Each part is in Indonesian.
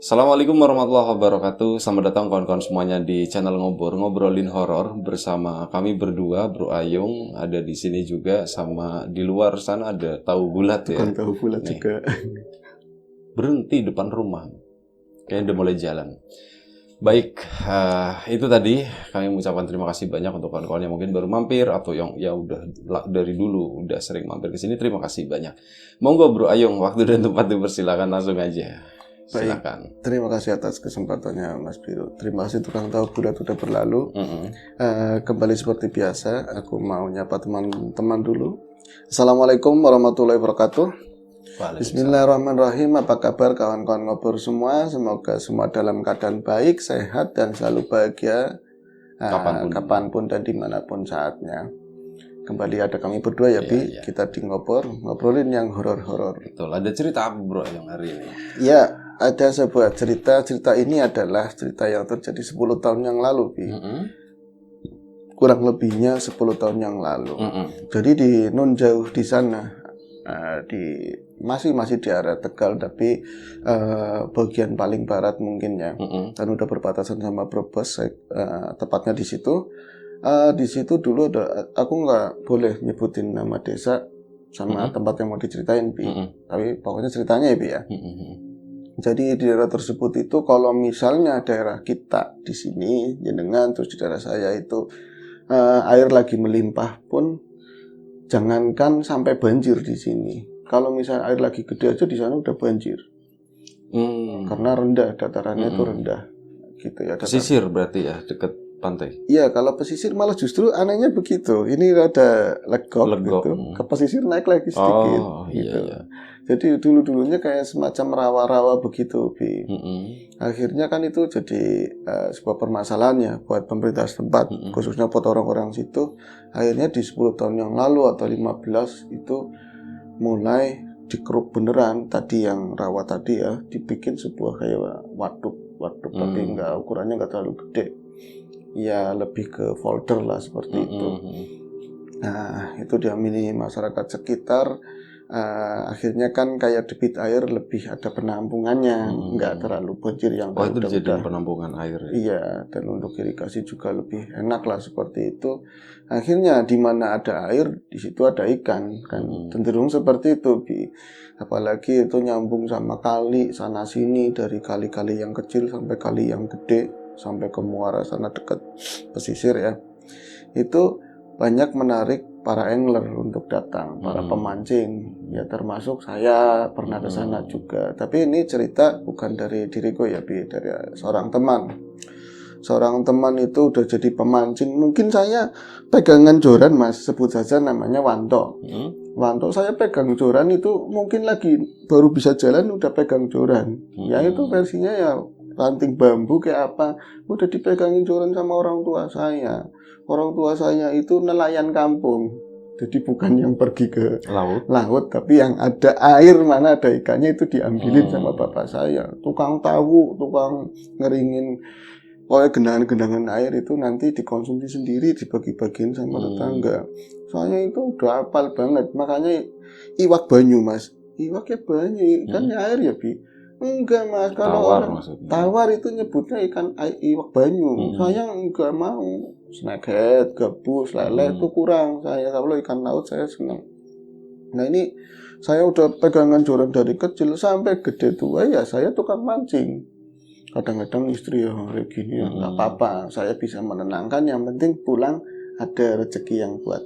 Assalamualaikum warahmatullahi wabarakatuh. Selamat datang kawan-kawan semuanya di channel Ngobrolin Horor bersama kami berdua, Bro Ayung ada di sini juga, sama di luar sana ada Tahu Bulat ya. Bukan Tahu Bulat Nih, juga. berhenti depan rumah. Kayaknya udah mulai jalan. Baik, itu tadi kami mengucapkan terima kasih banyak untuk kawan-kawan yang mungkin baru mampir atau yang ya udah dari dulu udah sering mampir ke sini. Terima kasih banyak. Monggo Bro Ayung, waktu dan tempat dipersilakan langsung aja. Silakan. Baik, terima kasih atas kesempatannya Mas Biro. Terima kasih tukang Tahu Bulat sudah berlalu. Kembali seperti biasa, aku mau nyapa teman-teman dulu. Assalamualaikum warahmatullahi wabarakatuh. Bismillahirrahmanirrahim. Apa kabar kawan-kawan ngobrol semua? Semoga semua dalam keadaan baik, sehat, dan selalu bahagia kapanpun dan dimanapun saatnya. Kembali ada kami berdua ya, Bi. Iya. Kita di ngobrolin yang horor-horor. Betul. Ada cerita apa Bro yang hari ini? Ya, ada sebuah cerita. Cerita ini adalah cerita yang terjadi 10 tahun yang lalu, Bi. Kurang lebihnya 10 tahun yang lalu. Jadi di non jauh di sana, masih di area Tegal, tapi bagian paling barat mungkin ya. Dan udah berbatasan sama Brebes, tepatnya di situ. Di situ dulu ada, aku nggak boleh nyebutin nama desa sama tempat yang mau diceritain, Bi. Tapi pokoknya ceritanya ya, Bi ya. Jadi di daerah tersebut itu kalau misalnya daerah kita di sini jenengan, terus di daerah saya itu air lagi melimpah pun jangankan sampai banjir di sini. Kalau misalnya air lagi gede aja di sana udah banjir. Karena rendah, datarannya itu rendah gitu ya. Pesisir berarti ya, dekat pantai. Iya, kalau pesisir malah justru anehnya begitu. Ini rada legok. Gitu. Ke pesisir naik lagi sedikit. Gitu. Iya. Jadi dulunya kayak semacam rawa-rawa begitu, Bi. Akhirnya kan itu jadi sebuah permasalahan ya buat pemerintah setempat, khususnya buat orang-orang situ. Akhirnya di 10 tahun yang lalu atau 15 itu mulai dikeruk beneran tadi yang rawa tadi ya, dibikin sebuah kayak waduk tapi ukurannya nggak terlalu gede. Ya lebih ke folder lah seperti itu. Nah itu diamini masyarakat sekitar. Akhirnya kan kayak debit air lebih ada penampungannya, nggak terlalu banjir yang itu dijadikan penampungan air ya? Iya, dan untuk irigasi juga lebih enak lah seperti itu. Akhirnya di mana ada air di situ ada ikan, kan cenderung seperti itu, Bi. Apalagi itu nyambung sama kali sana sini, dari kali-kali yang kecil sampai kali yang gede, sampai ke muara sana dekat pesisir ya. Itu banyak menarik para angler untuk datang, para pemancing. Ya termasuk saya pernah ke sana juga. Tapi ini cerita bukan dari diriku ya, Bi, dari seorang teman. Seorang teman itu udah jadi pemancing. Mungkin saya pegangan joran, Mas, sebut saja namanya Wanto. Wanto saya pegang joran itu mungkin lagi baru bisa jalan udah pegang joran. Ya itu versinya ya ranting bambu kayak apa, udah dipegangin joran sama orang tua saya. Orang tua saya itu nelayan kampung. Jadi bukan yang pergi ke laut, tapi yang ada air, mana ada ikannya itu diambilin sama bapak saya. Tukang tahu, tukang ngeringin oleh genangan-genangan air itu nanti dikonsumsi sendiri, dibagi-bagiin sama tetangga. Soalnya itu udah hafal banget. Makanya iwak banyu, Mas. Iwaknya banyu, ikannya air ya, Bi. Enggak, Mas. Kalau tawar itu nyebutnya iwak banyu. Saya enggak mau. Snakehead, gabus, lele itu kurang. Saya kalau ikan laut saya senang. Nah ini saya udah pegangan joran dari kecil sampai gede tua ya saya tukang mancing. Kadang-kadang istri ya gini ya nggak apa-apa. Saya bisa menenangkan. Yang penting pulang ada rezeki yang buat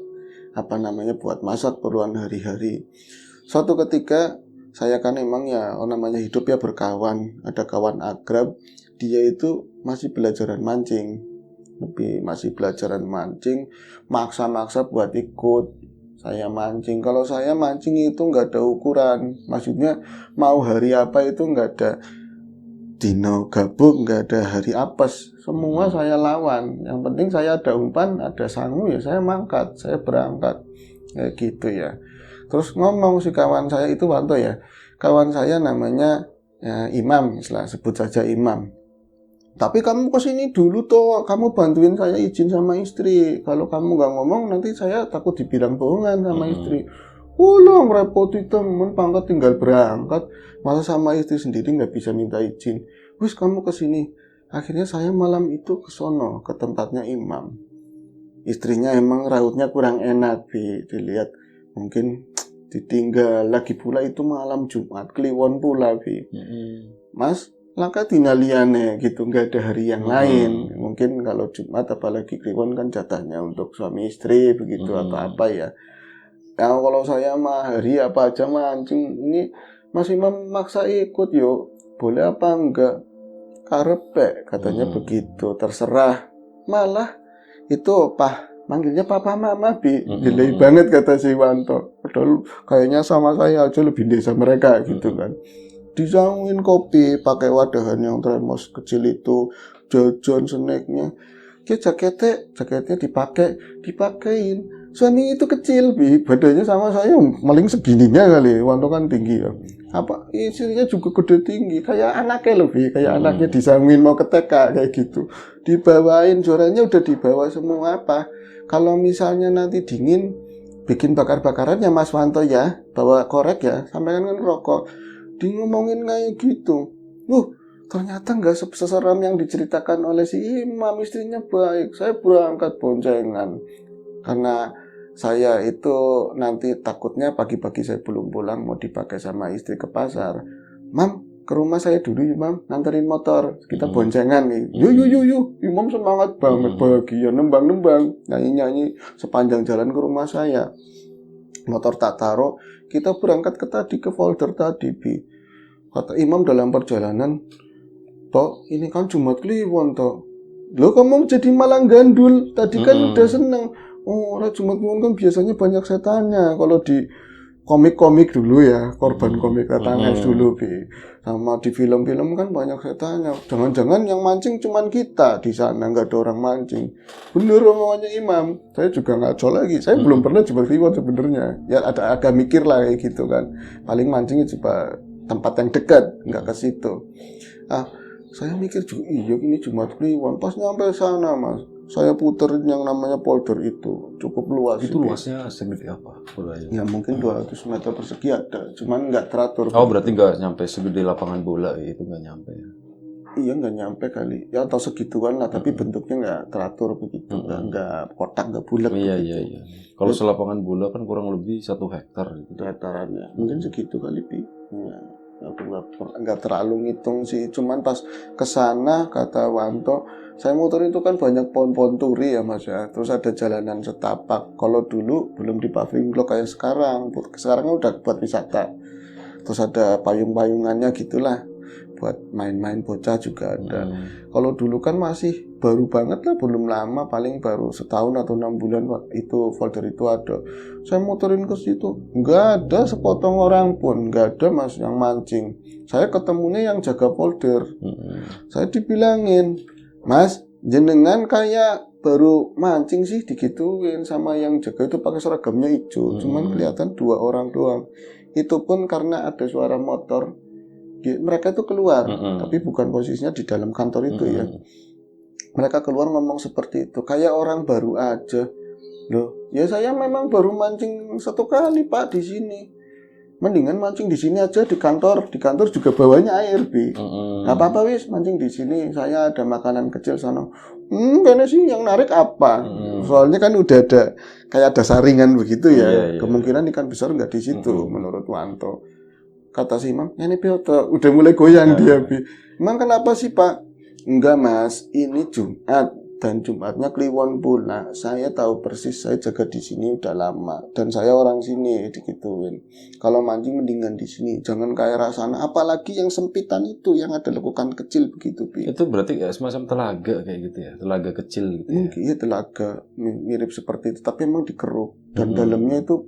buat masak perluan hari-hari. Suatu ketika saya kan emang ya namanya hidup ya berkawan. Ada kawan akrab. Dia itu masih belajaran mancing. Maksa-maksa buat ikut saya mancing. Kalau saya mancing itu nggak ada ukuran. Maksudnya mau hari apa itu nggak ada dino gabung, nggak ada hari apes. Semua saya lawan. Yang penting saya ada umpan, ada sangu ya saya mangkat, saya berangkat. Kayak gitu ya. Terus ngomong si kawan saya itu Wanto ya. Kawan saya namanya Imam, sebut saja Imam. Tapi kamu kesini dulu toh, kamu bantuin saya izin sama istri. Kalau kamu nggak ngomong nanti saya takut dibilang bohongan sama istri. Ulang repot itu, pangkat tinggal berangkat. Masa sama istri sendiri nggak bisa minta izin. wis kamu kesini. Akhirnya saya malam itu ke sono, ke tempatnya imam. Istrinya emang rautnya kurang enak, Bi. Dilihat mungkin ditinggal. Lagi pula itu malam Jumat, kliwon pula, Bi. Mas, langkah tina liane gitu, nggak ada hari yang lain. Mungkin kalau Jumat apalagi kliwon kan jatahnya untuk suami istri begitu atau apa ya. Nah, kalau saya mah hari apa aja mancing. Ini Mas Imam maksa ikut yuk. Boleh apa enggak? Karepe katanya begitu, terserah. Malah itu manggilnya papa mama, Bi. Delay banget kata si Wanto. Padahal kayaknya sama saya aja lebih desa mereka gitu kan. Disangin kopi pakai wadahan yang termos kecil itu, jajan snacknya. Dia jaketnya dipakein. Suami itu kecil, Bi, badannya sama saya maling segininya kali. Wanto kan tinggi ya. Apa istrinya juga gede tinggi, kayak anaknya loh, Bi, kayak anaknya disangin mau ke TK kayak gitu. Dibawain suaranya udah dibawa semua apa. Kalau misalnya nanti dingin bikin bakar-bakaran ya Mas Wanto ya, bawa korek ya, sampaikan kan rokok. Di ngomongin kayak gitu. Ternyata nggak seseram yang diceritakan oleh si imam, istrinya baik. Saya berangkat boncengan. Karena saya itu nanti takutnya pagi-pagi saya belum pulang mau dipakai sama istri ke pasar. Mam, ke rumah saya dulu ya, Mam, nganterin motor. Kita boncengan nih. Yuk. Imam semangat banget, bahagia, nembang-nembang, nyanyi-nyanyi sepanjang jalan ke rumah saya. Motor tak taruh, kita berangkat ke folder tadi, Bi. Kata imam dalam perjalanan, Tok, ini kan Jumat Kliwon, Tok. Loh, kamu jadi malang gandul. Tadi kan udah seneng. Orang Jumat Kliwon kan biasanya banyak setannya. Kalau di komik-komik dulu ya, korban komik Katanges dulu, Bi. Sama di film-film kan banyak setannya. Jangan-jangan yang mancing cuman kita di sana, nggak ada orang mancing. Bener omongannya imam. Saya juga ngaco lagi. Saya belum pernah Jumat Kliwon sebenarnya. Ya ada agak mikir lah kayak gitu kan. Paling mancingnya coba tempat yang dekat, nggak ke situ. Saya mikir juga, iya ini Jumat Kliwon. Pas nyampe sana, Mas, saya puterin yang namanya polder itu. Cukup luas. Itu luasnya segede apa? Ya mungkin 200 meter persegi ada. Cuman nggak teratur. Oh, berarti nggak nyampe segede lapangan bola itu, nggak nyampe ya? Iya, nggak nyampe kali. Ya atau segituan lah, tapi bentuknya nggak teratur begitu. Nggak kotak, nggak bulat begitu. Iya. Kalau selapangan bola kan kurang lebih 1 hektar gitu. Datarannya. Mungkin segitu kali, Bi. Ya. Aku nggak terlalu ngitung sih, cuman pas kesana kata Wanto, saya motor itu kan banyak pohon-pohon turi ya Mas ya, terus ada jalanan setapak. Kalau dulu belum di paving block kayak sekarang udah buat wisata, terus ada payung-payungannya gitulah, buat main-main bocah juga ada. Kalau dulu kan masih baru banget lah, belum lama, paling baru setahun atau 6 bulan itu folder itu ada. Saya motorin ke situ, nggak ada sepotong orang pun, nggak ada Mas yang mancing. Saya ketemunya yang jaga folder. Saya dibilangin, Mas, jenengan kayak baru mancing sih digituin, sama yang jaga itu pakai seragamnya hijau, cuman kelihatan 2 orang doang. Itu pun karena ada suara motor. Mereka itu keluar, tapi bukan posisinya di dalam kantor itu ya. Mereka keluar ngomong seperti itu, kayak orang baru aja. Loh, ya saya memang baru mancing 1 kali Pak di sini. Mendingan mancing di sini aja di kantor. Di kantor juga bawanya air, Bi. Gak apa-apa wis mancing di sini. Saya ada makanan kecil sana. Kayaknya sih yang narik apa? Soalnya kan udah ada kayak ada saringan begitu ya. Kemungkinan ikan besar nggak di situ menurut Wanto. Kata si imam, ini Piotr udah mulai goyang dia, Bi. Emang kenapa sih Pak? Enggak Mas, ini Jumat dan Jumatnya Kliwon pula. Saya tahu persis, saya jaga di sini udah lama dan saya orang sini digituin. Kalau mancing mendingan di sini, jangan kayak rasana. Apalagi yang sempitan itu yang ada lekukan kecil begitu, Bi. Itu berarti ya semacam telaga kayak gitu ya, telaga kecil gitu. Mungkin ya telaga mirip seperti itu, tapi emang dikeruk dan dalamnya itu.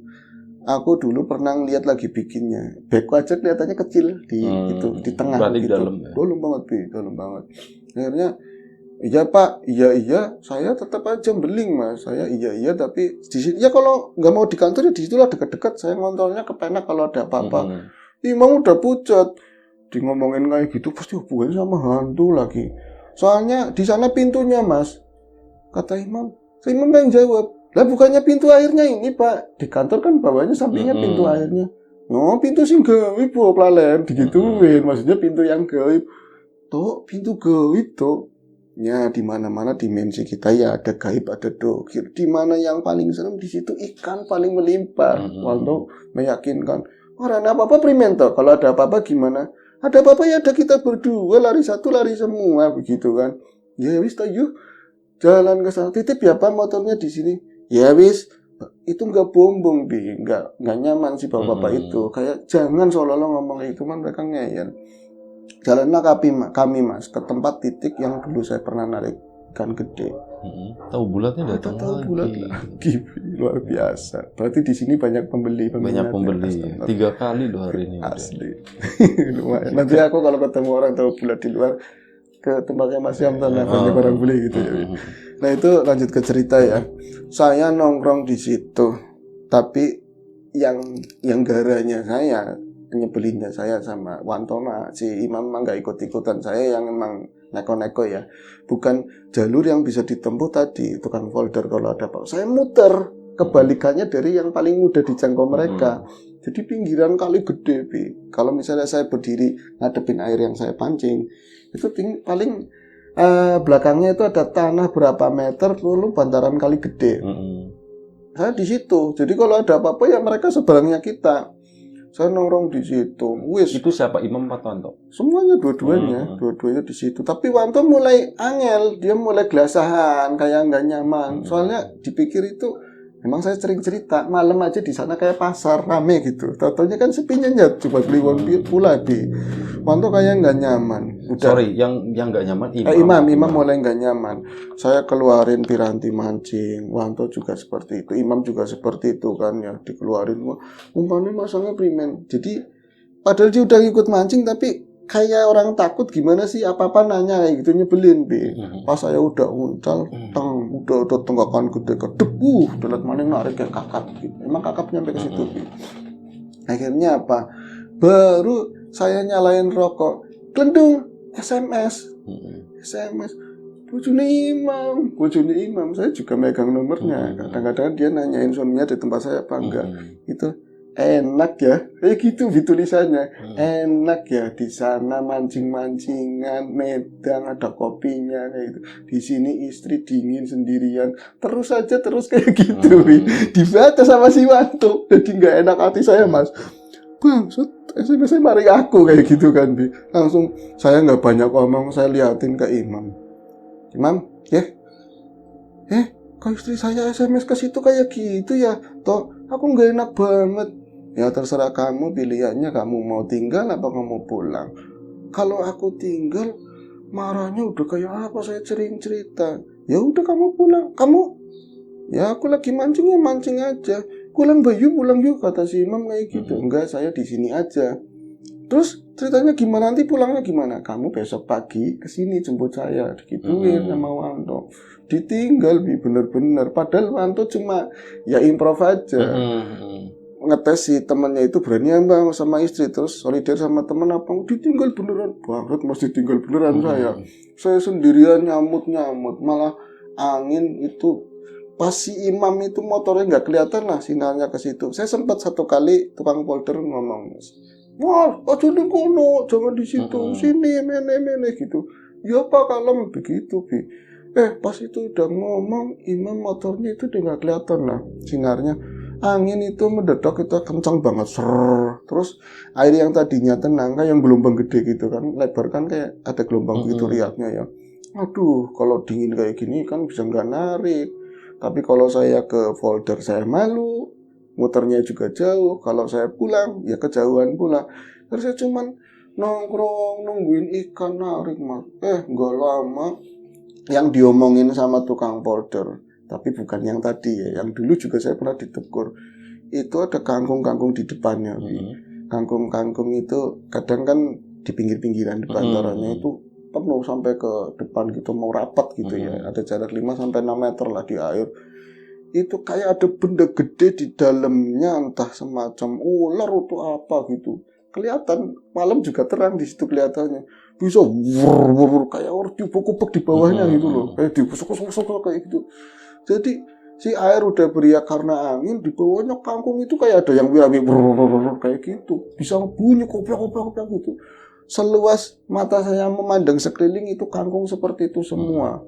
Aku dulu pernah lihat lagi bikinnya. Beko aja kelihatannya kecil di itu di tengah. Berarti gitu. dalam ya? Dalam banget, Bi, dalam banget. Akhirnya, iya Pak, iya, saya tetap aja beling Mas. Saya iya, tapi di sini ya kalau nggak mau di kantor ya di situlah dekat-dekat. Saya ngontrolnya kepenak kalau ada apa-apa. Imam udah pucat. Di ngomongin kayak gitu pasti hubungannya sama hantu lagi. Soalnya di sana pintunya Mas. Kata Imam. Imam yang jawab. Lah bukannya pintu airnya ini Pak, di kantor kan bawahnya sampingnya pintu airnya. Oh pintu sing gaib bu pelalen digituin, maksudnya pintu yang gaib. tuh pintu gaib tuh. Ya di mana-mana dimensi kita ya ada gaib, ada dokir. Di mana yang paling serem di situ ikan paling melimpah. Wanto meyakinkan orang apa-apa primen toh. Kalau ada apa-apa gimana? Ada apa-apa ya ada kita berdua, lari satu lari semua begitu kan. Ya wis toh yuk jalan ke sana. Titip ya Pak motornya di sini. Ya wis itu nggak bombong bi, nggak nyaman sih bapak-bapak itu. Kayak jangan seolah-olah ngomong itu kan mereka ngeyel. Jalanlah kami mas ke tempat titik yang dulu saya pernah narik ikan gede. Tahu bulatnya datang Tahu lagi. bulat lagi, luar biasa. Berarti di sini banyak pembeli. Banyak pembeli. 3 kali loh hari ini. Asli. Lumayan. Nanti aku kalau ketemu orang tahu bulat di luar ke tempatnya Mas Yam tanah banyak orang beli gitu ya. Nah itu lanjut ke cerita ya. Saya nongkrong di situ, tapi yang garanya saya nyebelinnya saya sama Wantoma si Imam emang gak ikut-ikutan, saya yang emang neko-neko ya, bukan jalur yang bisa ditempuh tadi tukang folder kalau ada apa saya muter kebalikannya dari yang paling mudah dijangkau mereka. Jadi pinggiran kali gede Bi. Kalau misalnya saya berdiri ngadepin air yang saya pancing itu paling belakangnya itu ada tanah berapa meter lalu bantaran kali gede. Saya di situ, jadi kalau ada apa-apa ya mereka seberangnya kita. Saya nongkrong di situ. Wis. Itu siapa, Imam atau Wanto? Semuanya dua-duanya di situ. Tapi Wanto mulai angel, dia mulai gelasahan, kayak nggak nyaman. Soalnya dipikir itu, memang saya sering cerita, malam aja di sana kayak pasar rame gitu. Tahu-taunya kan sepinya ya, coba beli pula di. Wanto kayak nggak nyaman. Udah. Sorry, yang nggak nyaman Imam mulai nggak nyaman. Saya keluarin piranti mancing. Wanto juga seperti itu. Imam juga seperti itu kan ya, dikeluarin. Umpannya masangnya primen. Jadi padahal dia udah ikut mancing tapi kayak orang takut gimana sih apa-apa nanya kayak gitu nyebelin Bi. Pas saya udah uncal, udah tenggakan gede kedep, udah maning narik kayak kakap gitu. Emang kakap nyampe ke situ Bi. Akhirnya apa? Baru saya nyalain rokok, glendung SMS. Bojone Imam, saya juga megang nomornya. Kadang-kadang dia nanyain suaminya di tempat saya apa enggak. Itu enak ya, kayak gitu tulisannya. Enak ya di sana mancing-mancingan, medang ada kopinya kayak gitu. Di sini istri dingin sendirian, terus kayak gitu. Dibaca sama si Wanto, jadi nggak enak hati saya Mas. Bang, SMS mari aku kayak gitu kan Bi. Langsung saya nggak banyak ngomong, saya liatin ke Imam, kok istri saya SMS ke situ kayak gitu ya, toh aku nggak enak banget. Ya terserah kamu pilihannya, kamu mau tinggal apa kamu pulang. Kalau aku tinggal marahnya udah kayak apa, saya cerita. Ya udah kamu pulang, ya aku lagi mancing ya mancing aja. Pulang yuk kata si Imam kayak gitu. Enggak, saya di sini aja. Terus ceritanya gimana, nanti pulangnya gimana? Kamu besok pagi kesini jemput saya, digituin sama Wanto. Ditinggal Bi, bener-bener. Padahal Wanto cuma ya improv aja. Ngetes si temannya itu berani bang sama istri, terus solidar sama teman apa? Ditinggal beneran banget, masih tinggal beneran saya. Saya sendirian nyamut, malah angin itu. Pas si Imam itu motornya nggak kelihatan lah sinyalnya ke situ. Saya sempat satu kali tukang polder ngomong, wah, aja di kono, jangan di situ, sini, mene gitu. Ya Pak, kalem begitu Bi. Pas itu udah ngomong, Imam motornya itu udah nggak kelihatan lah sinarnya. Angin itu mendadak itu kencang banget, terus air yang tadinya tenang, kayak yang gelombang gede gitu kan, lebar kan kayak ada gelombang gitu riaknya ya. Aduh, kalau dingin kayak gini kan bisa nggak narik. Tapi kalau saya ke folder saya malu, muternya juga jauh. Kalau saya pulang, ya kejauhan pula. Terus saya cuman nongkrong, nungguin ikan narik Mas. Nggak lama, yang diomongin sama tukang folder. Tapi bukan yang tadi ya. Yang dulu juga saya pernah ditegur. Itu ada kangkung-kangkung di depannya. Kangkung-kangkung itu kadang kan di pinggir-pinggiran di bantarannya itu penuh sampai ke depan gitu, mau rapat gitu ya. Ada jarak 5-6 meter lah di air. Itu kayak ada benda gede di dalamnya, entah semacam ular atau apa gitu. Kelihatan, malam juga terang di situ kelihatannya. Bisa wur kayak orang dipukul di bawahnya gitu loh. Kayak dipusuk-pusuk kayak gitu. Jadi si air udah beriak karena angin, di bawahnya kangkung itu kayak ada yang wirawir kayak gitu. Bisa bunyi kopiak gitu. seluas mata saya memandang sekeliling itu kangkung seperti itu semua.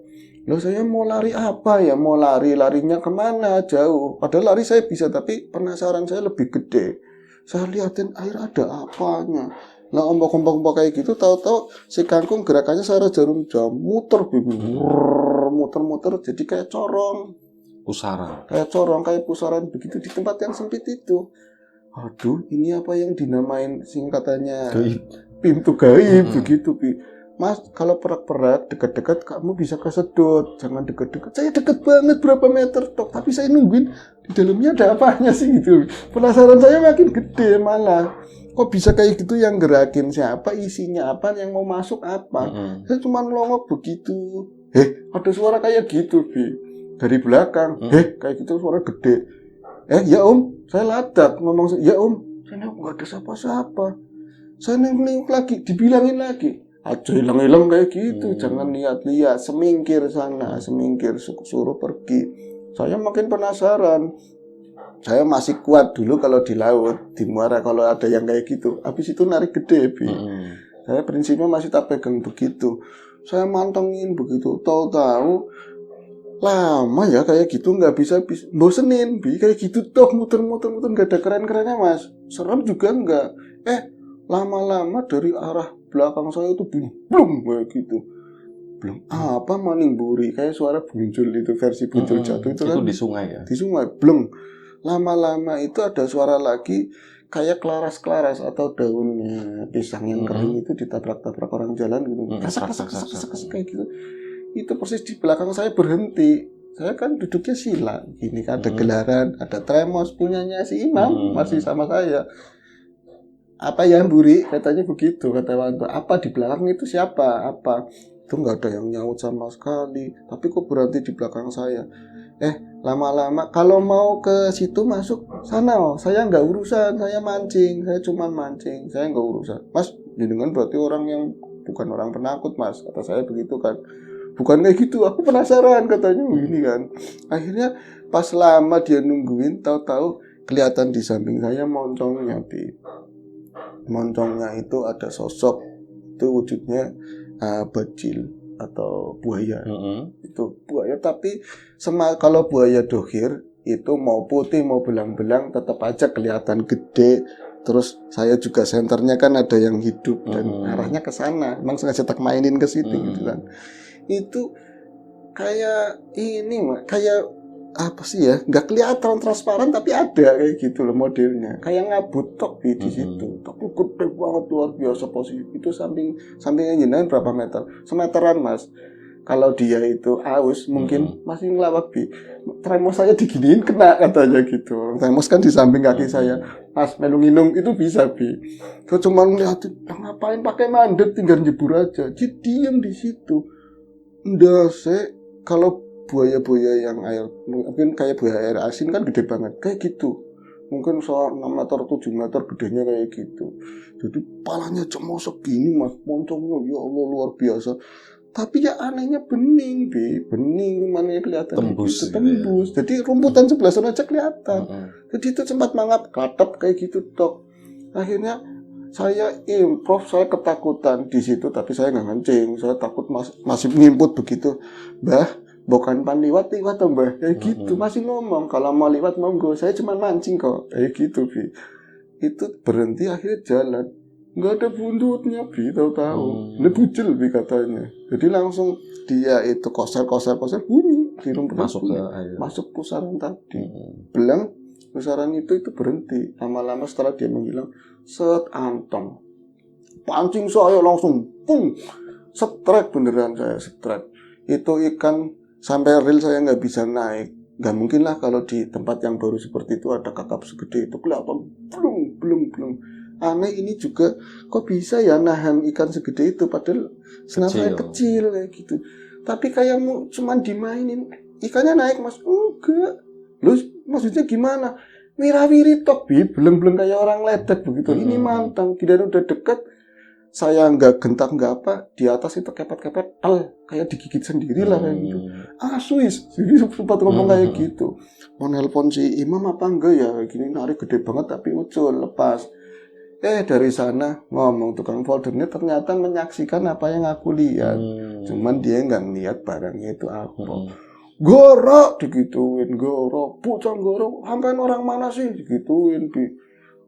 Loh saya mau lari apa ya? Mau larinya kemana? Jauh. Padahal lari saya bisa, tapi penasaran saya lebih gede. Saya liatin air ada apanya. Nah ombak-ombak kayak gitu, tahu-tahu si kangkung gerakannya secara jarum jam, muter, muter-muter, jadi kayak corong. Kayak pusaran begitu di tempat yang sempit itu. Aduh, ini apa yang dinamain singkatannya pintu gaib begitu, Bi. Mas, kalau perak-perak dekat-dekat kamu bisa kesedot, jangan dekat-dekat. Saya dekat banget berapa meter tok, tapi saya nungguin di dalamnya ada apanya sih gitu. Penasaran saya makin gede malah. Kok bisa kayak gitu, yang gerakin siapa, isinya apa, yang mau masuk apa. Saya cuma ngelongok begitu. Ada suara kayak gitu, Bi. Dari belakang, kayak gitu suara gede. Ya om, saya ladak ngomong, ya om, saya nggak ada siapa-siapa. Saya nengok lagi, dibilangin lagi, aja hilang-hilang kayak gitu, jangan lihat-lihat, semingkir sana, semingkir, suruh pergi. Saya makin penasaran. Saya masih kuat dulu kalau di laut, di muara kalau ada yang kayak gitu. Habis itu narik gede, Bi. Saya prinsipnya masih tak pegang begitu. Saya mantengin begitu, tahu-tahu lama ya kayak gitu, nggak bisa bosenin, Bi. Kayak gitu toh muter-muter nggak ada keren-kerennya, Mas. Serem juga nggak. Lama-lama dari arah belakang saya itu blum kayak gitu. Belum apa maning buri, kayak suara buncul itu, versi buncul jatuh itu kan di sungai ya. Di sungai, belum. Lama-lama itu ada suara lagi kayak kelaras-kelaras atau daunnya pisang yang kering itu ditabrak-tabrak orang jalan gitu. Kesak kayak gitu. Itu persis di belakang saya berhenti. Saya kan duduknya sila gini, ada gelaran, ada tremos punyanya si imam, masih sama saya. Apa ya Buri, katanya begitu, kata wanita. Apa di belakang itu siapa? Apa? Itu nggak ada yang nyaut sama sekali. Tapi kok berhenti di belakang saya? Lama-lama kalau mau ke situ masuk sana, saya nggak urusan, saya mancing, saya cuma mancing, saya nggak urusan. Mas, jenengan berarti orang yang bukan orang penakut, Mas, kata saya begitu kan. Bukan kayak gitu, aku penasaran katanya begini kan. Akhirnya pas lama dia nungguin, tahu-tahu kelihatan di samping saya moncongnya, Bi. Moncongnya itu ada sosok, itu wujudnya bajil atau buaya. Itu buaya, tapi kalau buaya dohir itu mau putih mau belang-belang tetap aja kelihatan gede. Terus saya juga senternya kan ada yang hidup dan arahnya ke sana. Emang sengaja tak mainin ke situ gitu kan. Itu kayak ini, kayak apa sih ya? Nggak kelihatan transparan tapi ada kayak gitu loh modelnya. Kayak ngabut tok di situ. Tapi gede banget, luar biasa posisi. Itu sampingnya jenengan berapa meter? Semeteran, Mas. Kalau dia itu aus mungkin masih ngelawak, Bi. Tremos saya diginiin kena katanya gitu. Tremos kan di samping kaki saya. Mas melung-ilung itu bisa, Bi. Saya cuma ngeliatin, ngapain pakai mandet, tinggal jebur aja. Dia diem di situ. Kalau buaya-buaya yang air, mungkin kayak buaya air asin kan gede banget, kayak gitu. Mungkin 6 meter, 7 meter gedenya kayak gitu. Jadi palanya cuma segini, Mas. Moncongnya, ya Allah, luar biasa. Tapi ya anehnya bening, Bi. Bening, mana kelihatan tembus, gitu, tembus. Ya. Jadi rumputan sebelah sana aja kelihatan. Jadi itu sempat mangap, katap kayak gitu, tok. Akhirnya saya improv, saya ketakutan di situ, tapi saya nggak ngencing. Saya takut masih ngimput begitu. Mbah, bukan pan liwat tuh, Mbah. Kayak gitu, masih ngomong. Kalau mau liwat monggo, saya cuma mancing kok. Kayak gitu, Bi. Itu berhenti, akhirnya jalan. Nggak ada buntutnya, Bi, tahu-tahu. Ini bucil, Bi, katanya. Jadi langsung dia itu koser bunyi di rumput, masuk pusaran tadi. Belang pusaran itu berhenti. Lama-lama setelah dia menghilang, set antong. Pancing saya langsung, pung, setrek beneran saya, setrek. Itu ikan sampai reel saya nggak bisa naik. Nggak mungkin lah kalau di tempat yang baru seperti itu ada kakap segede itu, kelihatan belum. Aneh ini juga, kok bisa ya nahan ikan segede itu, padahal senapnya kecil kayak gitu. Tapi kayak cuman dimainin, ikannya naik, Mas. Enggak. Lu maksudnya gimana? Wirawiri tok, Bi, beleng-beleng kayak orang ledek begitu. Ini mantang, tidak udah deket. Saya nggak gentak nggak apa, di atas itu kepet-kepet, kayak digigit sendiri lah kayak gitu. Suis, jadi sempat ngomong kayak gitu. Mau nelpon si imam apa enggak ya, gini narik gede banget tapi ucul lepas. Dari sana ngomong tukang foldernya ternyata menyaksikan apa yang aku lihat. Cuman dia nggak ngeliat barangnya itu apa. Gorok digituin, gorok, pucang gorok, sampean orang mana sih digituin,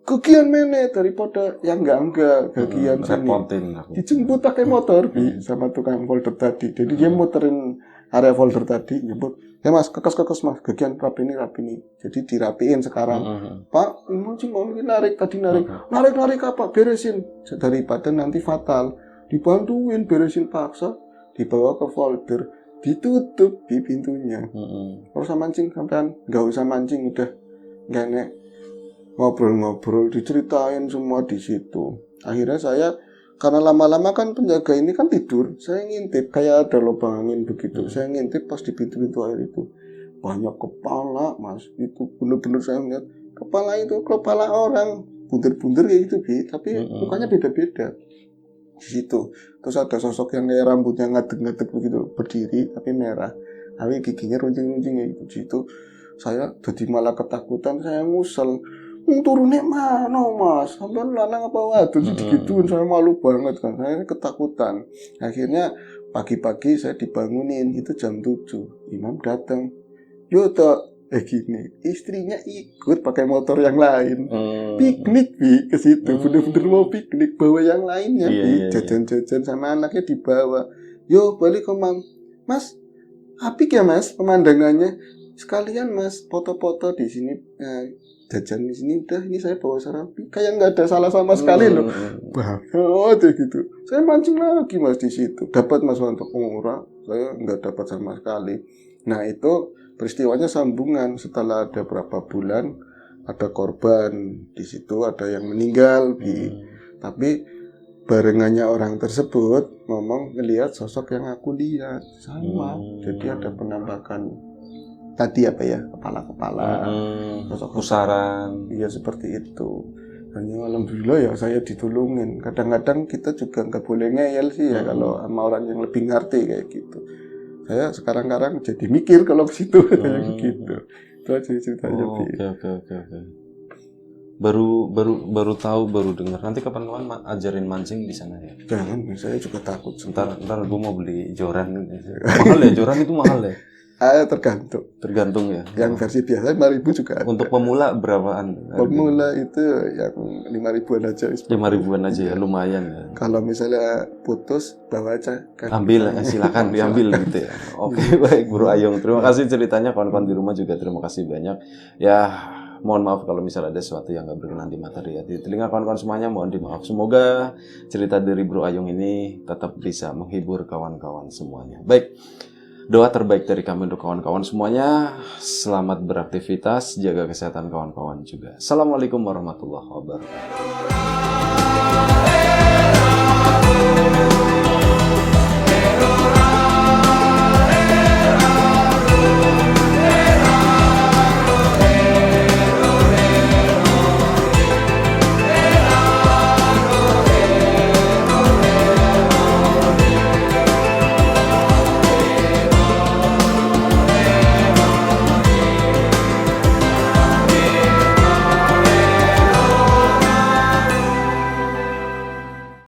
kegian mene daripada yang enggak kegian sini. Repotin aku. Dijemput pakai motor sama tukang folder tadi. Jadi dia muterin area folder tadi, jemput. Ya mas, kekes mas, kegian rapi ini. Jadi dirapiin sekarang. Pak, mau narik apa? Beresin. Daripada nanti fatal. Dibantuin beresin paksa, dibawa ke folder. Ditutup di pintunya. Usah mancing sampean, nggak usah mancing udah nggak enak ngobrol-ngobrol diceritain semua di situ. Akhirnya saya karena lama-lama kan penjaga ini kan tidur, saya ngintip kayak ada lubang angin begitu. Saya ngintip pas di pintu-pintu air itu banyak kepala mas, itu bener-bener saya lihat kepala orang bunder-bunder ya itu tapi mukanya beda-beda. Di situ terus ada sosok yang kayak rambutnya ngadeg-ngadeg begitu berdiri tapi merah, tapi giginya runcing-runcing ya itu. Di situ saya jadi malah ketakutan, saya ngusel turunnya mana mas, sampai lanang apa waduh digituin, saya malu banget kan, saya ketakutan. Akhirnya pagi-pagi saya dibangunin, itu jam 7 imam datang, yo toh gini, istrinya ikut pakai motor yang lain, piknik ke situ, bener-bener mau piknik, bawa yang lainnya, jajan-jajan sama anaknya dibawa. Yo balik ke mas, apik ya mas pemandangannya, sekalian mas foto-foto di sini, jajan di sini udah, ini saya bawa sarapi, kayak nggak ada salah sama sekali loh, banget gitu. Saya mancing lagi mas di situ, dapat mas untuk murah, saya nggak dapat sama sekali. Nah itu peristiwanya sambungan, setelah ada berapa bulan ada korban di situ, ada yang meninggal, tapi barengannya orang tersebut ngomong ngelihat sosok yang aku lihat sama, jadi ada penampakan tadi apa ya, kepala-kepala, sosok pusaran, iya seperti itu. Hanya alhamdulillah ya saya ditolongin. Kadang-kadang kita juga nggak boleh ngeyel sih ya kalau sama orang yang lebih ngerti kayak gitu. Saya sekarang-kadang jadi mikir kalau ke situ kayak gitu. Itu aja ceritanya. Oke. Baru tahu, baru dengar. Nanti kapan-kapan ajarin mancing di sana ya? Jangan, saya juga takut. Ntar gue mau beli joran. Mahal ya, joran itu mahal ya? Tergantung ya. Yang versi biasa 5.000 juga ada. Untuk pemula berapaan? Pemula itu yang 5.000-an aja. 5.000-an aja ya, lumayan ya. Kalau misalnya putus, bawa aja. Ambil, silakan diambil gitu ya. Oke, baik Bro Ayung. Terima kasih ceritanya, kawan-kawan di rumah juga terima kasih banyak. Ya, mohon maaf kalau misalnya ada sesuatu yang nggak berkenan di materi ya. Di telinga kawan-kawan semuanya mohon dimaaf. Semoga cerita dari Bro Ayung ini tetap bisa menghibur kawan-kawan semuanya. Baik. Doa terbaik dari kami untuk kawan-kawan semuanya. Selamat beraktivitas, jaga kesehatan kawan-kawan juga. Assalamualaikum warahmatullahi wabarakatuh.